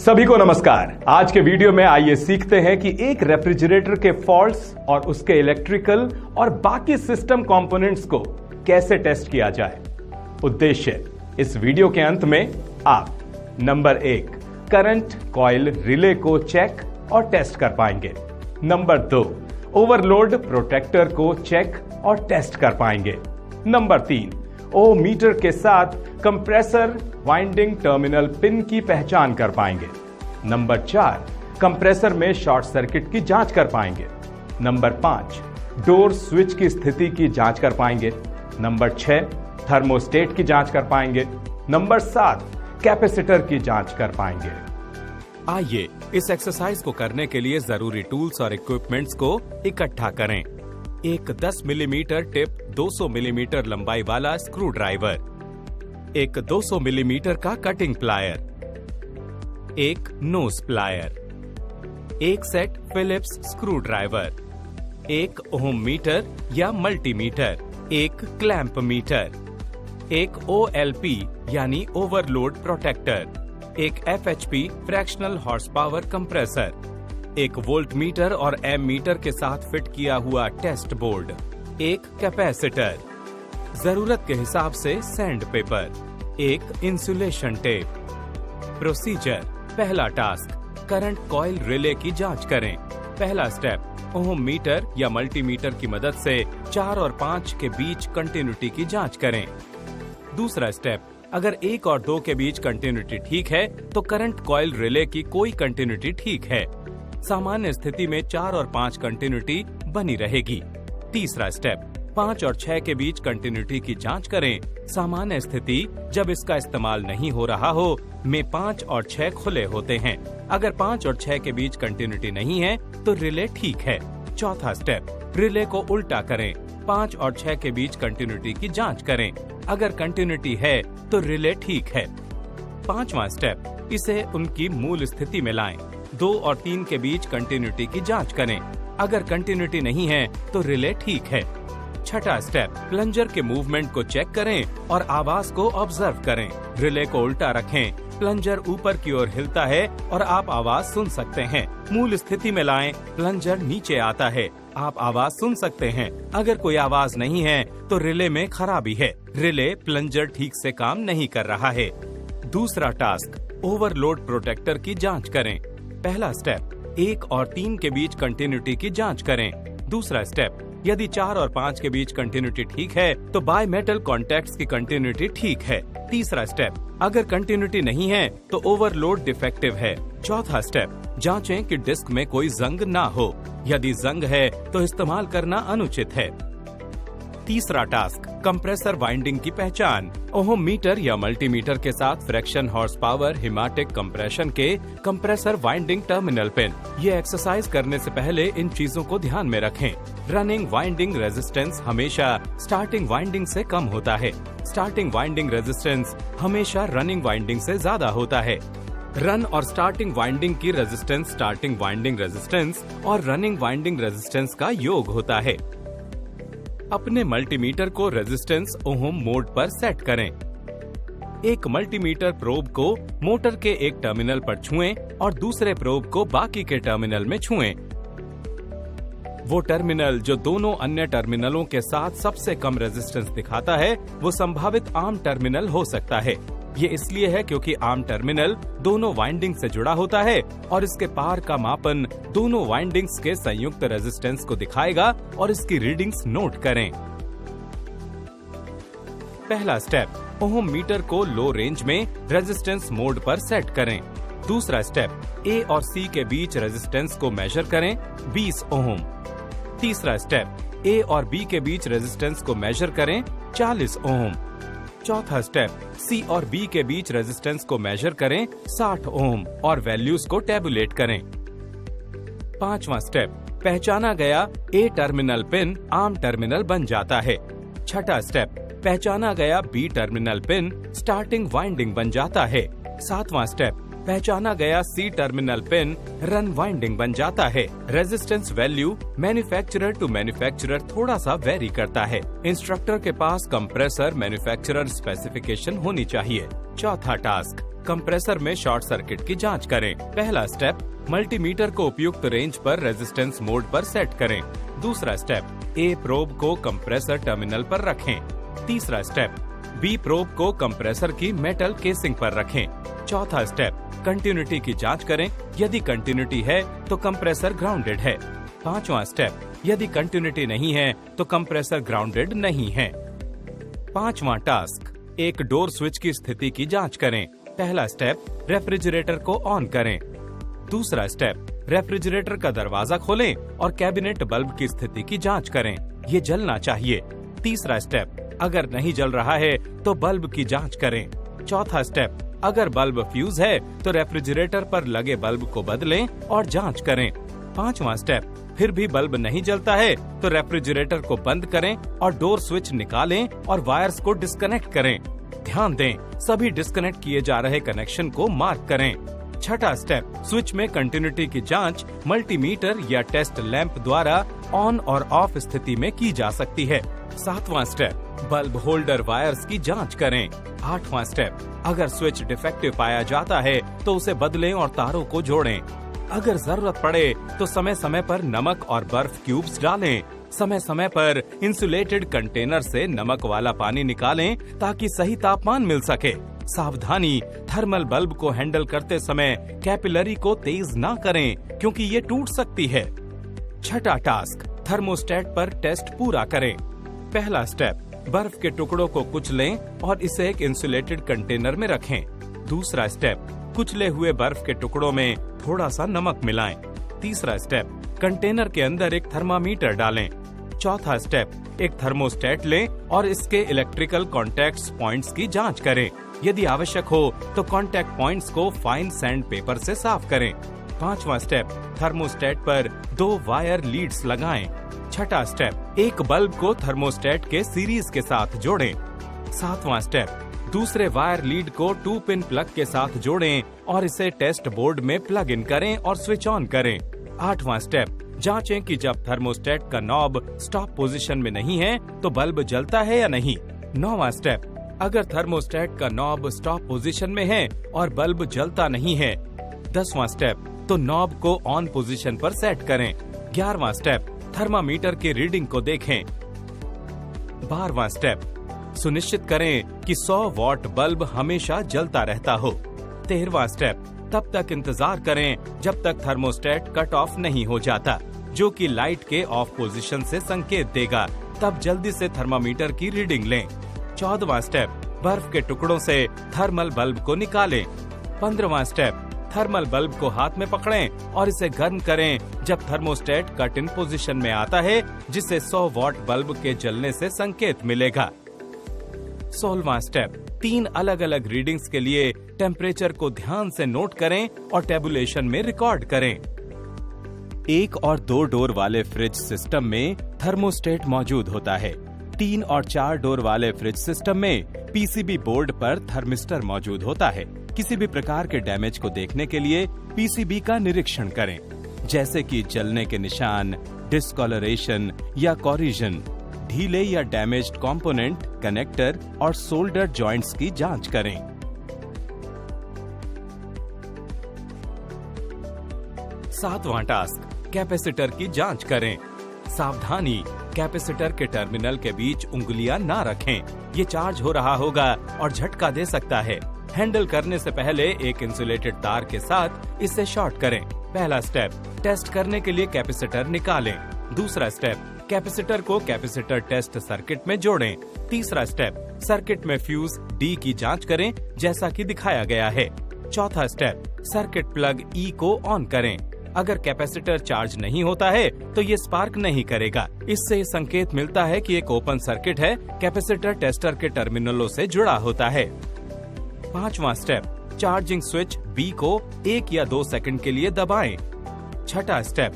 सभी को नमस्कार। आज के वीडियो में आइए सीखते हैं कि एक रेफ्रिजरेटर के फॉल्ट्स और उसके इलेक्ट्रिकल और बाकी सिस्टम कंपोनेंट्स को कैसे टेस्ट किया जाए। उद्देश्य, इस वीडियो के अंत में आप नंबर 1 करंट कॉइल रिले को चेक और टेस्ट कर पाएंगे। नंबर 2 ओवरलोड प्रोटेक्टर को चेक और टेस्ट कर पाएंगे। नंबर 3 ओम मीटर के साथ कंप्रेसर वाइंडिंग टर्मिनल पिन की पहचान कर पाएंगे। नंबर 4 कंप्रेसर में शॉर्ट सर्किट की जांच कर पाएंगे। नंबर 5 डोर स्विच की स्थिति की जांच कर पाएंगे। नंबर 6 थर्मोस्टेट की जांच कर पाएंगे। नंबर 7 कैपेसिटर की जांच कर पाएंगे। आइए इस एक्सरसाइज को करने के लिए जरूरी टूल्स और इक्विपमेंट्स को इकट्ठा करें। एक 10 मिलीमीटर टिप 200 मिलीमीटर लंबाई वाला स्क्रू ड्राइवर, एक 200 मिलीमीटर का कटिंग प्लायर, एक नोज प्लायर, एक सेट फिलिप्स स्क्रू ड्राइवर, एक ओम मीटर या मल्टीमीटर, एक क्लैंप मीटर, एक OLP यानी ओवरलोड प्रोटेक्टर, एक FHP fractional horse power compressor, एक वोल्ट मीटर और एम मीटर के साथ फिट किया हुआ टेस्ट बोर्ड, एक कैपेसिटर, जरूरत के हिसाब से सैंड पेपर, एक इंसुलेशन टेप। प्रोसीजर, पहला टास्क करंट कॉइल रिले की जांच करें। पहला स्टेप, ओम मीटर या मल्टीमीटर की मदद से 4 और 5 के बीच कंटिन्यूटी की जांच करें। दूसरा स्टेप, अगर 1 और 2 के बीच कंटिन्यूटी ठीक है तो करंट कॉइल रिले की कोई कंटिन्यूटी ठीक है। सामान्य स्थिति में 4 और 5 कंटिन्यूटी बनी रहेगी। तीसरा स्टेप, 5 और 6 के बीच कंटिन्यूटी की जांच करें। सामान्य स्थिति जब इसका इस्तेमाल नहीं हो रहा हो में 5 और 6 खुले होते हैं। अगर 5 और 6 के बीच कंटिन्यूटी नहीं है तो रिले ठीक है। चौथा स्टेप, रिले को उल्टा करें। 5 और 6 के बीच कंटिन्यूटी की जांच करें। अगर कंटिन्यूटी है तो रिले ठीक है। पांचवा स्टेप, इसे उनकी मूल स्थिति में लाएं। 2 और 3 के बीच कंटिन्यूटी की जांच करें। अगर कंटिन्यूटी नहीं है तो रिले ठीक है। छठा स्टेप, प्लंजर के मूवमेंट को चेक करें और आवाज को ऑब्जर्व करें। रिले को उल्टा रखें, प्लंजर ऊपर की ओर हिलता है और आप आवाज सुन सकते हैं। मूल स्थिति में लाएं, प्लंजर नीचे आता है, आप आवाज सुन सकते हैं। अगर कोई आवाज नहीं है तो रिले में खराबी है, रिले प्लंजर ठीक से काम नहीं कर रहा है। दूसरा टास्क, ओवरलोड प्रोटेक्टर की जांच करें। पहला स्टेप, 1 और 3 के बीच कंटिन्यूटी की जांच करें। दूसरा स्टेप, यदि 4 और 5 के बीच कंटिन्यूटी ठीक है तो बाय मेटल कॉन्टैक्ट्स की कंटिन्यूटी ठीक है। तीसरा स्टेप, अगर कंटिन्यूटी नहीं है तो ओवरलोड डिफेक्टिव है। चौथा स्टेप, जांचें कि डिस्क में कोई जंग ना हो। यदि जंग है तो इस्तेमाल करना अनुचित है। तीसरा टास्क, कंप्रेसर वाइंडिंग की पहचान। ओम मीटर या मल्टीमीटर के साथ फ्रैक्शन हॉर्स पावर हिमाटिक कंप्रेशन के कंप्रेसर वाइंडिंग टर्मिनल पिन। ये एक्सरसाइज करने से पहले इन चीजों को ध्यान में रखें। रनिंग वाइंडिंग रेजिस्टेंस हमेशा स्टार्टिंग वाइंडिंग से कम होता है। स्टार्टिंग वाइंडिंग रेजिस्टेंस हमेशा रनिंग वाइंडिंग से ज्यादा होता है। रन और स्टार्टिंग वाइंडिंग की रेजिस्टेंस स्टार्टिंग वाइंडिंग रेजिस्टेंस और रनिंग वाइंडिंग रेजिस्टेंस का योग होता है। अपने मल्टीमीटर को रेजिस्टेंस ओम मोड पर सेट करें। एक मल्टीमीटर प्रोब को मोटर के एक टर्मिनल पर छुएं और दूसरे प्रोब को बाकी के टर्मिनल में छुएं। वो टर्मिनल जो दोनों अन्य टर्मिनलों के साथ सबसे कम रेजिस्टेंस दिखाता है वो संभावित आर्म टर्मिनल हो सकता है। ये इसलिए है क्योंकि आर्म टर्मिनल दोनों वाइंडिंग से जुड़ा होता है और इसके पार का मापन दोनों वाइंडिंग्स के संयुक्त रेजिस्टेंस को दिखाएगा और इसकी रीडिंग्स नोट करें। पहला स्टेप, ओम मीटर को लो रेंज में रेजिस्टेंस मोड पर सेट करें। दूसरा स्टेप, A और C के बीच रेजिस्टेंस को मेजर करें 20 ओम। तीसरा स्टेप, A और B के बीच रेजिस्टेंस को मेजर करें 40 ओम। चौथा स्टेप, C और B के बीच रेजिस्टेंस को मेजर करें 60 ओम और वैल्यूज को टेबुलेट करें। पांचवा स्टेप, पहचाना गया A terminal pin arm terminal बन जाता है। छठा स्टेप, पहचाना गया B terminal pin starting winding बन जाता है। सातवां स्टेप, पहचाना गया C terminal pin run winding बन जाता है। Resistance value manufacturer to manufacturer थोड़ा सा वेरी करता है। इंस्ट्रक्टर के पास कंप्रेसर मैन्युफैक्चरर स्पेसिफिकेशन होनी चाहिए। चौथा टास्क, कंप्रेसर में शॉर्ट सर्किट की जांच करें। पहला स्टेप, मल्टीमीटर को उपयुक्त रेंज पर रेजिस्टेंस मोड पर सेट करें। दूसरा स्टेप, ए प्रोब को कंप्रेसर टर्मिनल पर रखें। तीसरा स्टेप, बी प्रोब को कंप्रेसर की मेटल केसिंग पर रखें। चौथा स्टेप, कंटिन्यूटी की जांच करें। यदि कंटिन्यूटी है तो कंप्रेसर ग्राउंडेड है। पांचवा स्टेप, यदि कंटिन्यूटी नहीं है तो कंप्रेसर ग्राउंडेड नहीं है। पांचवा टास्क, एक डोर स्विच की स्थिति की जांच करें। पहला स्टेप, रेफ्रिजरेटर को ऑन करें। दूसरा स्टेप, रेफ्रिजरेटर का दरवाजा खोलें और कैबिनेट बल्ब की स्थिति की जांच करें। ये जलना चाहिए। तीसरा स्टेप, अगर नहीं जल रहा है तो बल्ब की जांच करें। चौथा स्टेप, अगर बल्ब फ्यूज है तो रेफ्रिजरेटर पर लगे बल्ब को बदलें और जांच करें। पांचवा स्टेप, फिर भी बल्ब नहीं जलता है तो रेफ्रिजरेटर को बंद करें और डोर स्विच निकालें और वायर्स को डिस्कनेक्ट करें। ध्यान दें, सभी डिस्कनेक्ट किए जा रहे कनेक्शन को मार्क करें। छठा स्टेप, स्विच में कंटिन्यूटी की जांच मल्टीमीटर या टेस्ट लैंप द्वारा ऑन और ऑफ स्थिति में की जा सकती है। सातवां स्टेप, बल्ब होल्डर वायर्स की जांच करें। आठवां स्टेप, अगर स्विच डिफेक्टिव पाया जाता है तो उसे बदलें और तारों को जोड़ें। अगर जरूरत पड़े तो समय समय पर नमक और बर्फ क्यूब्स डालें। समय समय पर इंसुलेटेड कंटेनर से नमक वाला पानी निकालें ताकि सही तापमान मिल सके। सावधानी, थर्मल बल्ब को हैंडल करते समय कैपिलरी को तेज ना करें क्योंकि ये टूट सकती है। छठा टास्क, थर्मोस्टेट पर टेस्ट पूरा करें। पहला स्टेप, बर्फ के टुकड़ों को कुचलें और इसे एक इंसुलेटेड कंटेनर में रखें। दूसरा स्टेप, कुचले हुए बर्फ के टुकड़ों में थोड़ा सा नमक मिलाएं। तीसरा स्टेप, कंटेनर के अंदर एक थर्मामीटर डालें। चौथा स्टेप, एक थर्मोस्टेट लें और इसके इलेक्ट्रिकल कॉन्टैक्ट पॉइंट्स की जांच करें। यदि आवश्यक हो तो कॉन्टैक्ट पॉइंट्स को फाइन सैंड पेपर से साफ करें। पांचवा स्टेप, थर्मोस्टेट पर 2 वायर लीड्स लगाएं। छठा स्टेप, एक बल्ब को थर्मोस्टेट के सीरीज के साथ जोड़ें। सातवां स्टेप, दूसरे वायर लीड को 2 पिन प्लग के साथ जोड़ें और इसे टेस्ट बोर्ड में प्लग इन करें और स्विच ऑन करें। आठवां स्टेप, जांचें कि जब थर्मोस्टेट का नॉब स्टॉप पोजीशन में नहीं है तो बल्ब जलता है या नहीं। नौवां स्टेप, अगर थर्मोस्टेट का नॉब स्टॉप पोजीशन में है और बल्ब जलता नहीं है। 10वां स्टेप, तो नॉब को ऑन पोजीशन पर सेट करें। 11वां स्टेप, थर्मामीटर की रीडिंग को देखें। 12वां स्टेप, सुनिश्चित करें कि 100 वॉट बल्ब हमेशा जलता रहता हो। 13वां स्टेप, तब तक इंतजार करें जब तक थर्मोस्टेट कट ऑफ नहीं हो जाता, जो कि लाइट के ऑफ पोजीशन से संकेत देगा। तब जल्दी से थर्मामीटर की रीडिंग लें। 14वां स्टेप, बर्फ के टुकड़ों से थर्मल बल्ब को निकालें। 15वां स्टेप, थर्मल बल्ब को हाथ में पकड़ें और इसे गर्म करें जब थर्मोस्टेट कट इन पोजीशन में आता है, जिससे 100 वॉट बल्ब के जलने से संकेत मिलेगा। 16वां स्टेप, 3 अलग अलग रीडिंग्स के लिए टेम्परेचर को ध्यान से नोट करें और टेबुलेशन में रिकॉर्ड करें। 1 और 2 डोर वाले फ्रिज सिस्टम में थर्मोस्टेट मौजूद होता है। 3 और 4 डोर वाले फ्रिज सिस्टम में पीसीबी बोर्ड पर थर्मिस्टर मौजूद होता है। किसी भी प्रकार के डैमेज को देखने के लिए पीसीबी का निरीक्षण करें, जैसे कि जलने के निशान, डिस्कॉलरेशन या कॉरिजन। ढीले या डैमेज्ड कंपोनेंट, कनेक्टर और सोल्डर जॉइंट्स की जांच करें। सातवां टास्क, कैपेसिटर की जांच करें। सावधानी, कैपेसिटर के टर्मिनल के बीच उंगलियां ना रखें। ये चार्ज हो रहा होगा और झटका दे सकता है। हैंडल करने से पहले एक इंसुलेटेड तार के साथ इसे शॉर्ट करें। पहला स्टेप, टेस्ट करने के लिए कैपेसिटर निकालें। दूसरा स्टेप, कैपेसिटर को कैपेसिटर टेस्ट सर्किट में जोड़ें। तीसरा स्टेप, सर्किट में फ्यूज डी की जांच करें जैसा कि दिखाया गया है। चौथा स्टेप, सर्किट प्लग ई को ऑन करें। अगर कैपेसिटर चार्ज नहीं होता है तो ये स्पार्क नहीं करेगा। इससे संकेत मिलता है कि एक ओपन सर्किट है, कैपेसिटर टेस्टर के टर्मिनलों से जुड़ा होता है। पांचवा स्टेप, चार्जिंग स्विच बी को 1 या 2 सेकंड के लिए दबाएं। छठा स्टेप,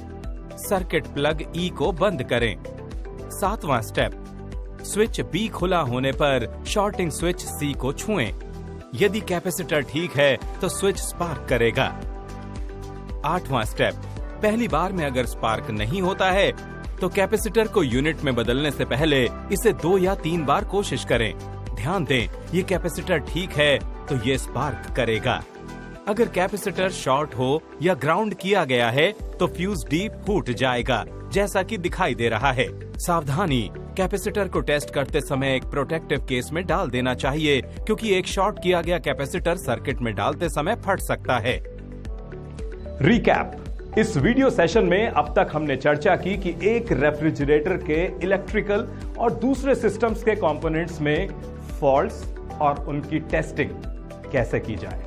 सर्किट प्लग ई को बंद करें। सातवां स्टेप, स्विच बी खुला होने पर शॉर्टिंग स्विच सी को छुएं। यदि कैपेसिटर ठीक है तो स्विच स्पार्क करेगा। 8वां स्टेप, पहली बार में अगर स्पार्क नहीं होता है तो कैपेसिटर को यूनिट में बदलने से पहले इसे 2 या 3 बार कोशिश करें। ध्यान दें, ये कैपेसिटर ठीक है तो ये स्पार्क करेगा। अगर कैपेसिटर शॉर्ट हो या ग्राउंड किया गया है तो फ्यूज डीप फूट जाएगा, जैसा कि दिखाई दे रहा है। सावधानी, कैपेसिटर को टेस्ट करते समय एक प्रोटेक्टिव केस में डाल देना चाहिए, क्योंकि एक शॉर्ट किया गया कैपेसिटर सर्किट में डालते समय फट सकता है। रिकैप, इस वीडियो सेशन में अब तक हमने चर्चा की कि एक रेफ्रिजरेटर के इलेक्ट्रिकल और दूसरे सिस्टम्स के कंपोनेंट्स में फॉल्ट्स और उनकी टेस्टिंग कैसे की जाए।